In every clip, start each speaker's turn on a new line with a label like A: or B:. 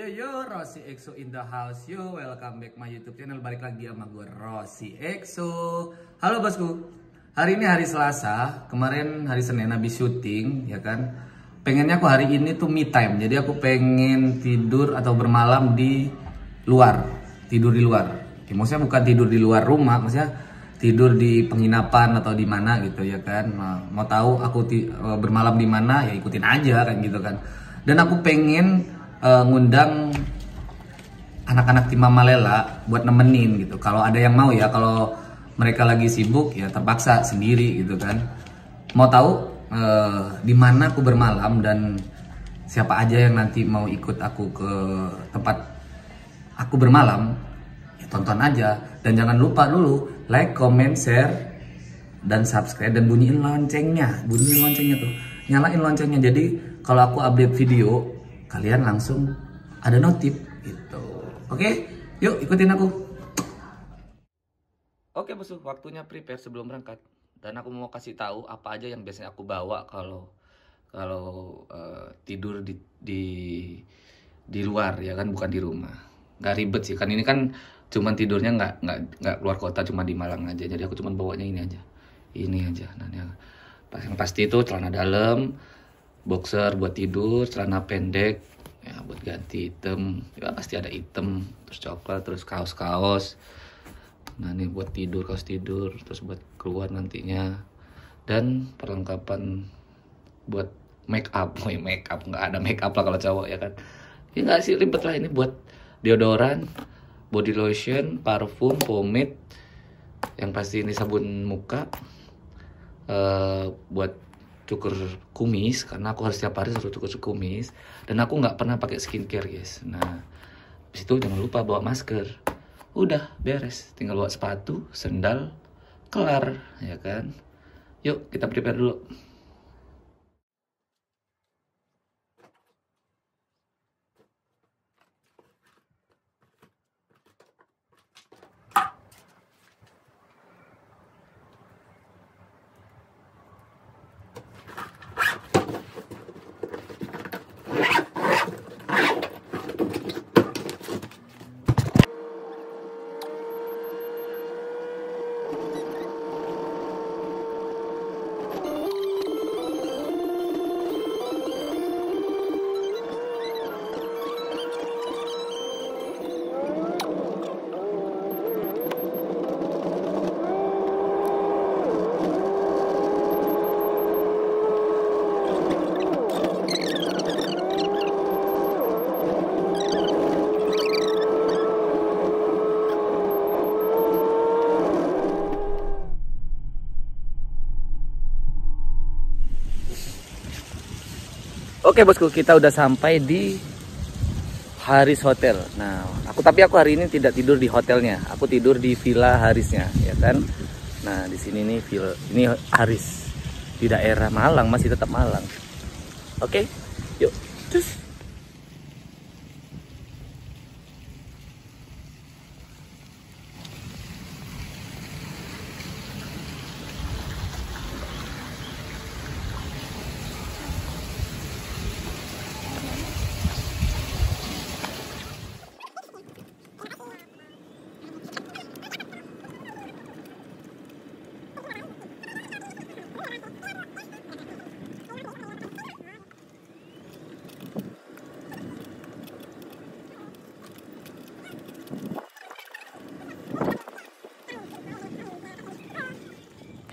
A: Yo, Rossi EXO in the house. Yo, welcome back my YouTube channel. Balik lagi sama gue, Rossi EXO. Halo bosku. Hari ini hari Selasa. Kemarin hari Senin habis syuting, ya kan. Pengennya aku hari ini tuh me time. Jadi aku pengen tidur atau bermalam di luar. Tidur di luar. Ya, maksudnya bukan tidur di luar rumah, maksudnya tidur di penginapan atau di mana gitu ya kan. Nah, mau tahu aku bermalam di mana ya ikutin aja kan gitu kan. Dan aku pengen ngundang anak-anak tim Mama Lela buat nemenin gitu. Kalau ada yang mau ya, kalau mereka lagi sibuk ya terpaksa sendiri gitu kan. Mau tahu di mana aku bermalam dan siapa aja yang nanti mau ikut aku ke tempat aku bermalam, ya tonton aja. Dan jangan lupa dulu like, comment, share, dan subscribe, dan bunyiin loncengnya. Bunyiin loncengnya tuh, nyalain loncengnya. Jadi kalau aku update video, kalian langsung ada notif gitu. Oke, yuk ikutin aku. Oke bosku, waktunya prepare sebelum berangkat. Dan aku mau kasih tahu apa aja yang biasanya aku bawa kalau tidur di luar ya kan, bukan di rumah. Gak ribet sih kan, ini kan cuman tidurnya nggak keluar kota, cuma di Malang aja. Jadi aku cuman bawanya ini aja. Nah, yang pasti itu celana dalam, boxer buat tidur, celana pendek ya buat ganti hitam, ya pasti ada hitam, terus coklat, terus kaos-kaos. Nah ini buat tidur, kaos tidur, terus buat keluar nantinya. Dan perlengkapan buat make up. Make up nggak ada make up lah kalau cowok ya kan. Ya nggak sih, ribet lah. Ini buat deodoran, body lotion, parfum, pomade, yang pasti ini sabun muka, buat cukur kumis, karena aku harus setiap hari harus cukur kumis. Dan aku nggak pernah pakai skincare guys. Nah habis itu jangan lupa bawa masker. Udah beres, tinggal bawa sepatu, sendal, kelar ya kan. Yuk kita prepare dulu. Oke bosku, kita udah sampai di Haris Hotel. Nah, tapi aku hari ini tidak tidur di hotelnya. Aku tidur di Villa Harisnya, ya kan. Nah, di sini nih ini Haris di daerah Malang, masih tetap Malang. Oke, yuk. Cus.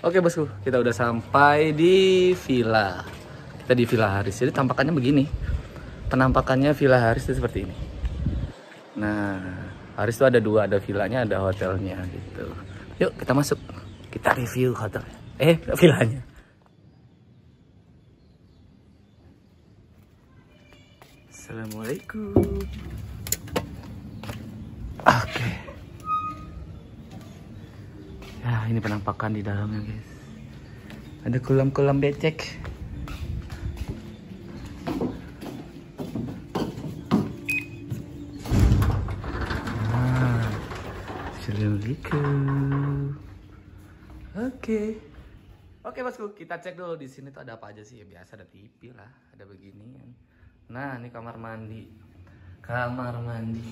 A: Oke bosku, kita udah sampai di villa. Kita di Villa Haris. Jadi tampakannya begini. Penampakannya Villa Haris itu seperti ini. Nah, Haris itu ada dua, ada villanya, ada hotelnya gitu. Yuk kita masuk, kita review hotel. Villanya. Assalamualaikum. Oke. Ya, ini penampakan di dalamnya guys. Ada kolam-kolam becek. Assalamualaikum. Oke. Oke bosku, kita cek dulu di sini tuh ada apa aja sih. Ya, biasa ada TV lah, ada beginian. Nah, ini kamar mandi. Kamar mandi.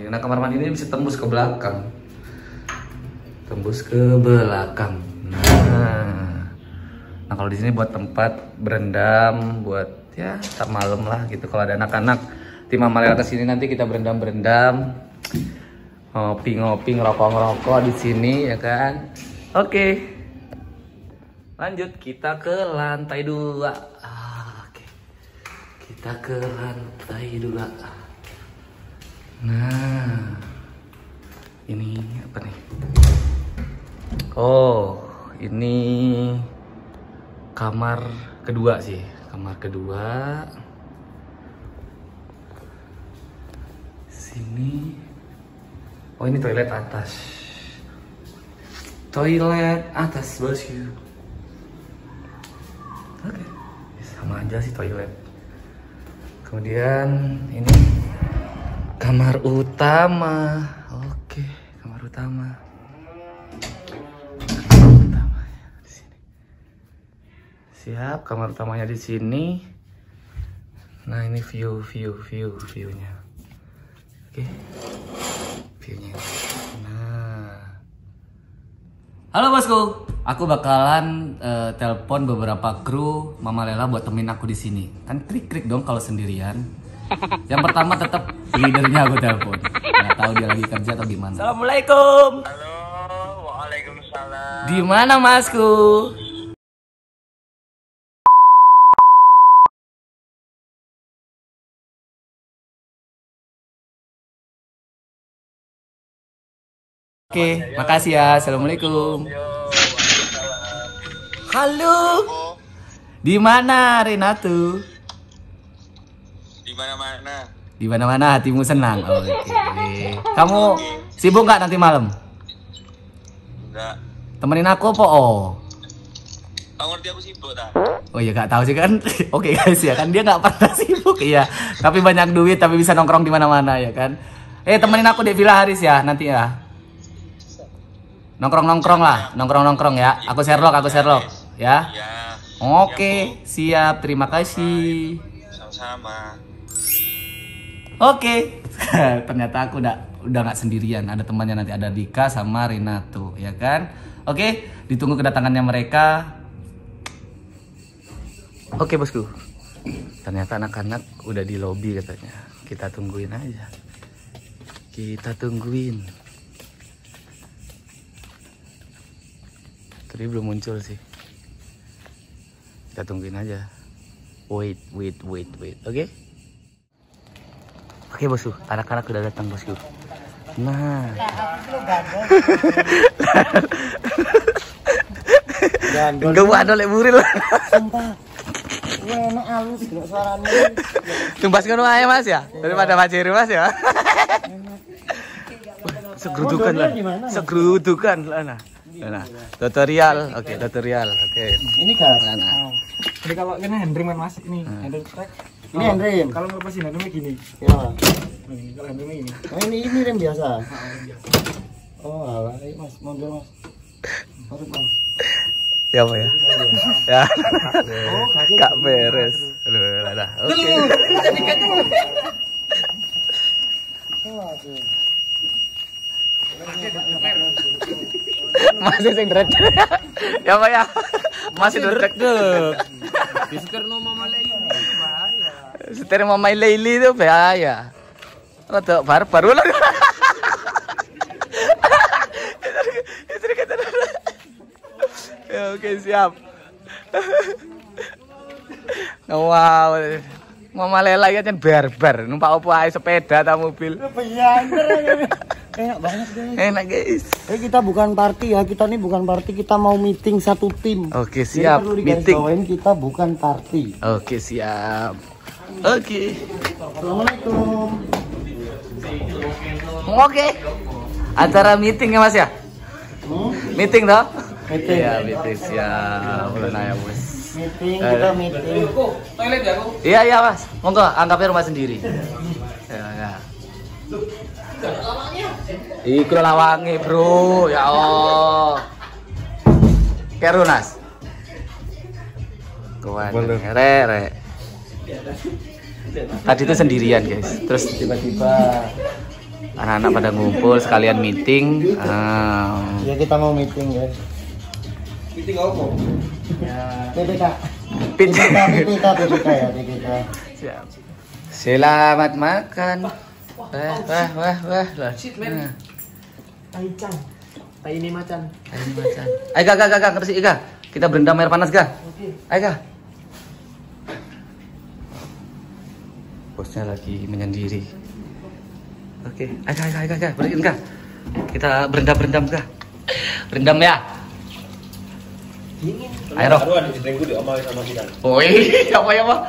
A: Nah, kamar mandi ini bisa tembus ke belakang. Tembus ke belakang. Nah, kalau di sini buat tempat berendam, buat ya tak malam lah gitu. Kalau ada anak-anak, tim Mama Lela kesini nanti kita berendam, ngopi-ngopi, ngerokok di sini ya kan. Oke. Lanjut kita ke lantai 2. Oke. Kita ke lantai 2. Nah, ini apa nih? Oh, ini kamar kedua sih. Kamar kedua. Sini. Oh, ini toilet atas. Toilet atas bosku. Oke, sama aja sih toilet. Kemudian ini kamar utama. Oke, kamar utama. Kamar utamanya di sini. Siap, kamar utamanya di sini. Nah, ini view-nya. Oke. View-nya. Nah. Halo bosku. Aku bakalan telepon beberapa kru Mama Lela buat temenin aku di sini. Kan krik-krik dong kalau sendirian. Yang pertama tetap leadernya aku telepon. Nggak tahu dia lagi kerja atau gimana. Assalamualaikum.
B: Halo, waalaikumsalam.
A: Di mana masku? Oke, makasih ya. Assalamualaikum. Halo. Di mana Renatu?
B: Di mana-mana.
A: Di mana-mana hatimu senang. Oh, oke. Kamu sibuk nggak nanti malam?
B: Enggak.
A: Temenin aku apa? Oh.
B: Kamu ngerti aku sibuk tak?
A: Oh iya nggak tahu sih kan. Oke guys ya kan dia nggak pernah sibuk ya. Tapi banyak duit tapi bisa nongkrong di mana-mana ya kan. Temenin aku di Villa Haris ya nanti ya. Nongkrong-nongkrong lah, nongkrong-nongkrong ya. Aku Sherlock ya.
B: Ya.
A: Oke, siap. Terima kasih.
B: Sama-sama.
A: Oke. Ternyata aku udah nggak sendirian. Ada temannya nanti, ada Dika sama Renato, ya kan? Oke, ditunggu kedatangannya mereka. Oke, bosku. Ternyata anak-anak udah di lobi katanya. Kita tungguin aja. Kita tungguin. Tadi belum muncul sih. Kita tungguin aja. Wait. Oke? Oke, bosku. Anak-anak udah datang, bosku. Nah. Enggak mau ada buril.
C: Sumpah. Enak halus gak suaranya.
A: Tumbas ngono ae Mas ya. Daripada maciri Mas ya. Segrudukan lah. Segrudukan lah. Nah, tutorial. Oke.
C: Ini gas.
A: Nah.
D: Jadi kalau ini handrim Mas, ini handrim track.
C: Ini handrim.
D: Kalau ngelepasin handrimnya gini.
C: Ya.
D: Ini kalau handrimnya gini.
C: Oh, ini rem biasa. Oh, alah, Mas, mundur Mas. Urut Mas.
A: Ya apa ya? Ya.
C: Oh,
A: Kak beres. Lah. Oke. Masih sing dredeg. Ya apa ya? Masih dredeg.
D: Di setir Mama Leili bahaya.
A: Setir Mama Leili itu bahaya. Rada barbar lah. Ya oke siap. Wow. Mama Lela ya kan barbar, numpak opo ae sepeda atau mobil.
C: Enak banget guys.
A: Enak guys.
C: Kita bukan party ya, kita nih bukan party, kita mau meeting satu tim.
A: Oke siap.
C: Jadi perlu
A: Meeting.
C: digarisbawahin kita bukan party.
A: Oke siap. Oke.
C: Assalamualaikum.
A: Oke. Acara meeting ya Mas ya? Meeting toh?
C: Meeting.
A: Iya meeting siap. Ulun aja Mas.
C: Meeting, kita meeting.
D: Toilet ya, Bu?
A: Iya Mas. Monggo anggapnya rumah sendiri. Ya. Iku lawange, Bro. Ya Allah. Kerunas. Kawan, re. Tadi itu sendirian guys, terus tiba-tiba anak-anak pada ngumpul sekalian meeting.
C: Ya kita mau meeting guys.
D: Meeting apa?
C: Ya, PPK.
A: PPK
C: ya, PPK.
A: Siap. Selamat makan. Wah. Lah.
C: Taichan. Tai ini macan.
A: Ayo Kak, bersih Kak. Kita berendam air panas Kak. Ayo Kak. Bosnya lagi menyendiri. Oke, ayo Kak, bersihin Kak. Kita berendam Kak. Berendam ya.
C: Dingin.
A: Ayo.
D: Aduh, di omal sama kita.
A: Woi, apa ya, Pak?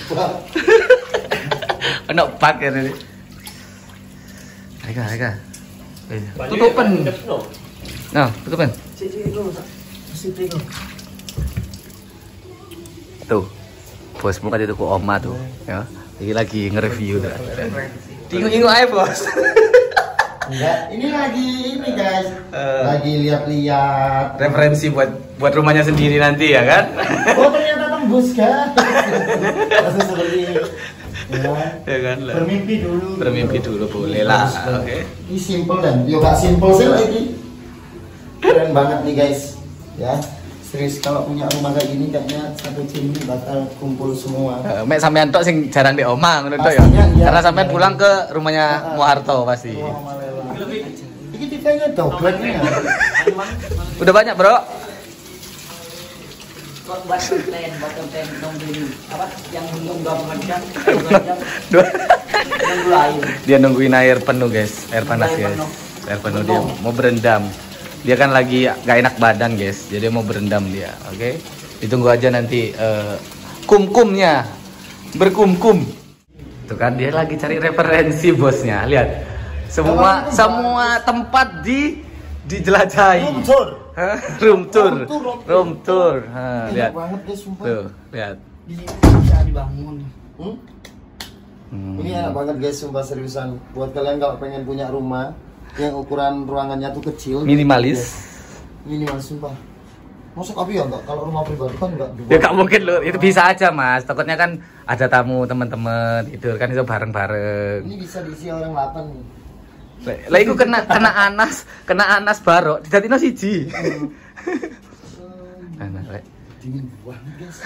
D: Pak.
A: Enak pak ya tadi. Ayo. Tutupan. Nah, tutupan. Tuh. Bosmu kan itu ku oma tuh, ya. Ini lagi nge-review tuh. Tingu-tingu aja, Bos.
C: Enggak, ini guys. Lagi lihat-lihat
A: Referensi buat rumahnya sendiri nanti ya kan?
C: Oh, ternyata tembus kan. Langsung seperti ini.
A: Ya kan lah.
C: Bermimpi dulu
A: boleh lah. Oke.
C: Ini simple dan yo gak simple sih lagi. Keren banget nih guys. Ya. Serius kalau punya rumah kayak gini kayaknya satu tim ini bakal kumpul semua.
A: Mek sampean tok sing jarang di omah ngono tok ya.
C: Iya.
A: Karena sampean pulang ke rumahnya Muharto pasti.
C: Ini tipenya dobletnya.
A: Udah banyak, Bro.
C: Buat konten nungguin apa yang nunggu jam. Nunggu air.
A: Dia nungguin air penuh, guys. Air panas, guys. Air penuh dia mau berendam. Dia kan lagi gak enak badan, guys. Jadi mau berendam dia, oke? Ditunggu aja nanti kum-kumnya berkum-kum. Tuh kan dia lagi cari referensi bosnya. Lihat. Semua tempat dijelajahi. Room tour. Lihat. Tuh, lihat.
C: Di sini bisa dibangun. Ini enak banget guys, sumpah seriusan. Buat kalian kalau pengen punya rumah yang ukuran ruangannya tuh kecil,
A: minimalis.
C: Minimalis sumpah. Masuk apa ya enggak? Kalau rumah pribadi kan enggak.
A: Ya enggak mungkin loh, itu bisa aja Mas. Takutnya kan ada tamu teman-teman itu kan itu bareng-bareng.
C: Ini bisa diisi orang 8 nih.
A: Lah iku kena Anas Barok, dijatino siji. Anak rek.
C: Dingin banget guys.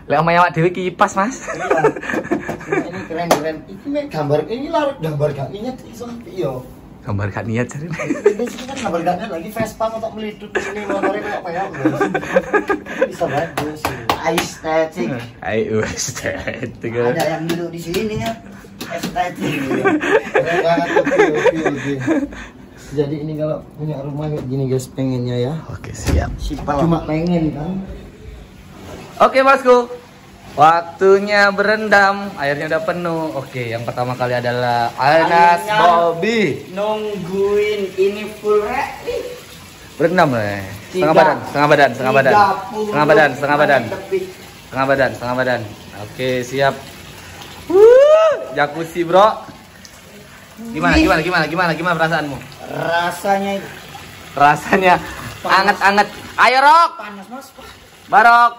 A: Lek omahe awak dhewe kipas, Mas.
C: Ini keren. Ini gambar gak niat iso yo.
A: Gambar gak niat jare.
C: Ini kan gambar gak niat lagi Vespa untuk melidut sini motornya kayak apa ya. Bisa bagus. Estetik.
A: Ayo estetik.
C: Ada yang duduk di sini ya. Estetik. Keren banget oke. Jadi ini kalau punya rumah kayak gini guys pengennya ya.
A: Oke, siap.
C: Cuma pengen kan.
A: Oke, Bosku. Waktunya berendam, airnya udah penuh. Oke, yang pertama kali adalah Anas Bobby.
C: Nungguin ini full ready.
A: Berendam lah. Setengah badan. Oke, siap. Jacuzzi, Bro. Gimana perasaanmu? Rasanya anget-anget. Ayo, Rok.
C: Panas mas.
A: Barok.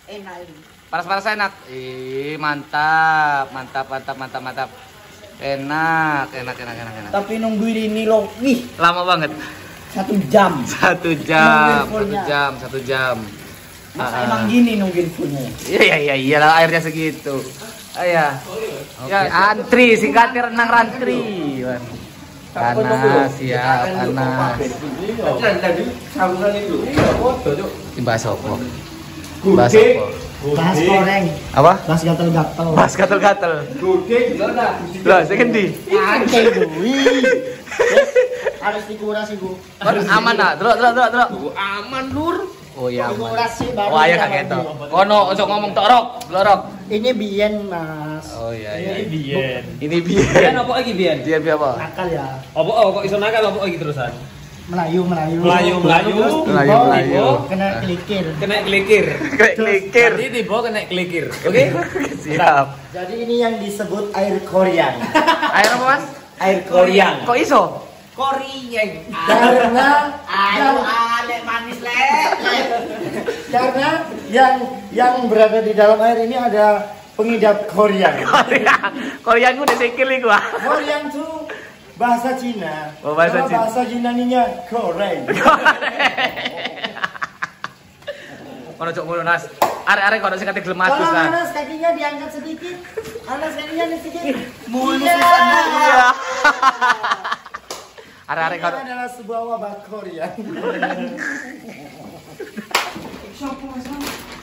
C: Enak ini.
A: Panas enak. Mantap. Enak.
C: Tapi nungguin ini loh. Wih,
A: Lama banget.
C: 1 jam.
A: 1 jam.
C: Masa emang gini nungguin fullnya?
A: Iyalah airnya segitu. Ya, antri singkatnya renang rantri. Panas ya, panas. Bahas opo?
C: Bahas goreng.
A: Apa?
C: Bahas gatel-gatel.
A: Bahas gatel-gatel. Lah, sing endi?
C: Aceh kuwi. Harus dikuras iku.
A: Aman ah, delok.
D: Aman, Lur.
A: Oh iya aman.
C: Dikuras sih baru.
A: Oh iya kaget to. Kono ojo ngomong tok Rok, Rok.
C: Ini biyen, Mas.
A: Oh iya.
D: Ini
A: Ini biyen.
D: Biyen apa lagi biyen?
A: Biyen apa?
C: Nakal ya.
D: Apa kok iso nakal apa lagi terusan?
C: Melayu.
D: Melayu.
C: Kena klikir.
D: Kena klikir.
A: Klikir.
D: Jadi tiba kena klikir. Oke?
A: Siap.
C: Jadi ini yang disebut air Korean.
A: Air apa, Mas?
D: Air Korean.
A: Kok iso?
D: Korean.
C: Karena yang
D: Alek manis lek.
C: karena yang berada di dalam air ini ada pengidap Korean.
A: Korean gue udah sikil nih gua.
C: Korean tuh bahasa Cina.
A: Oh, bahasa
C: Kalau
A: Cina.
C: bahasa Yunaninya Korean.
A: Mana cok ngono Nas? Arek-arek kok sing kate gelem adus
C: Tolong
A: kan.
C: Anas kakinya diangkat sedikit. Anas kakinya sedikit.
A: Mulus
C: Iya.
A: iya. Arek-arek
C: Ini
A: kok
C: adalah sebuah wabah Korean.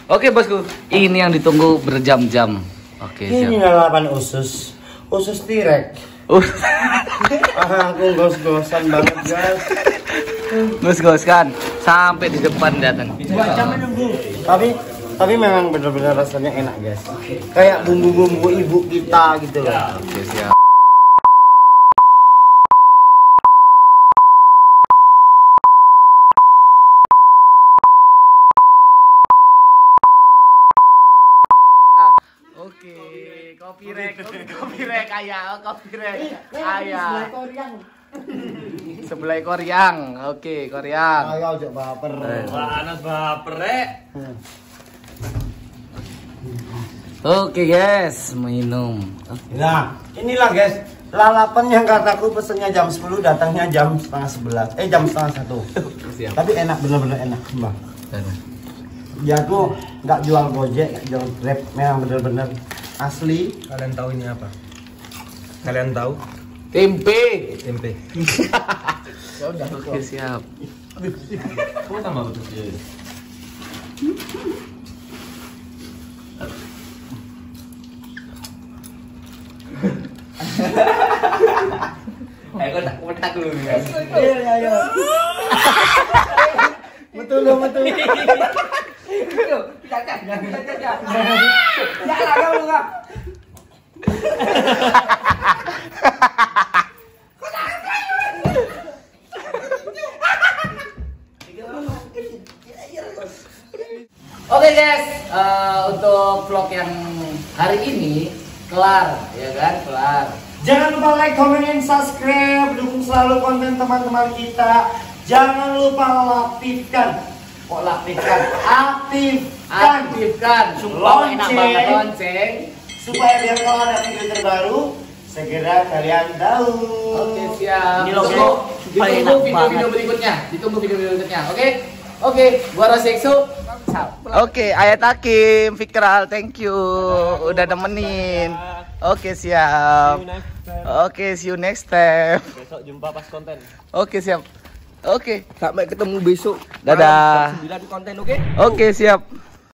A: Oke bosku, ini yang ditunggu berjam-jam. Oke,
C: Ini
A: siap.
C: lalapan usus. Usus tirek. Aku gos-gosan banget guys.
A: Gos-gos kan sampai di depan datang.
C: Tapi memang benar-benar rasanya enak guys. Kayak bumbu-bumbu ibu kita gitu loh.
A: Oke, siap. Oke, kopi rek ayah, kopi rek ayah. Sebelah koryang, oke koryang.
C: Ayo aja baper.
D: Panas baper rek.
A: Oke guys, minum.
C: Nah, inilah guys, lalapan yang kataku pesennya jam 10 datangnya jam setengah 11. Jam setengah 1.
A: Siap.
C: Tapi enak, bener-bener enak, Mbak. Ya aku nggak jual Gojek, nggak jual Grab, memang bener-bener asli.
D: Kalian tahu ini apa? Kalian tahu?
A: Tempe.
D: Tempe.
C: Ya udah,
A: Oke siap.
D: Kok sama betul dia?
A: Ayo tak dulu ya.
C: Ayo. Betul loh, betul.
A: Oke guys, untuk vlog yang hari ini kelar, ya kan, kelar.
C: Jangan lupa like, comment, and subscribe. Dukung selalu konten teman-teman kita. Jangan lupa aktifkan. Aktifkan
A: Lonceng
C: supaya biar kalau ada video terbaru segera kalian tahu.
A: Oke siap.
D: Ini loh,
A: Ditunggu video-video berikutnya. Ditunggu video-video berikutnya. Oke, gua Rosekso. Oke, Ayat Hakim, Fikral, thank you udah nemenin. Oke siap. Oke, see you next time.
D: Besok jumpa pas konten.
A: Oke siap. Oke,
D: Sampai ketemu besok.
A: dadah.
D: 9 konten, oke?
A: Oke siap.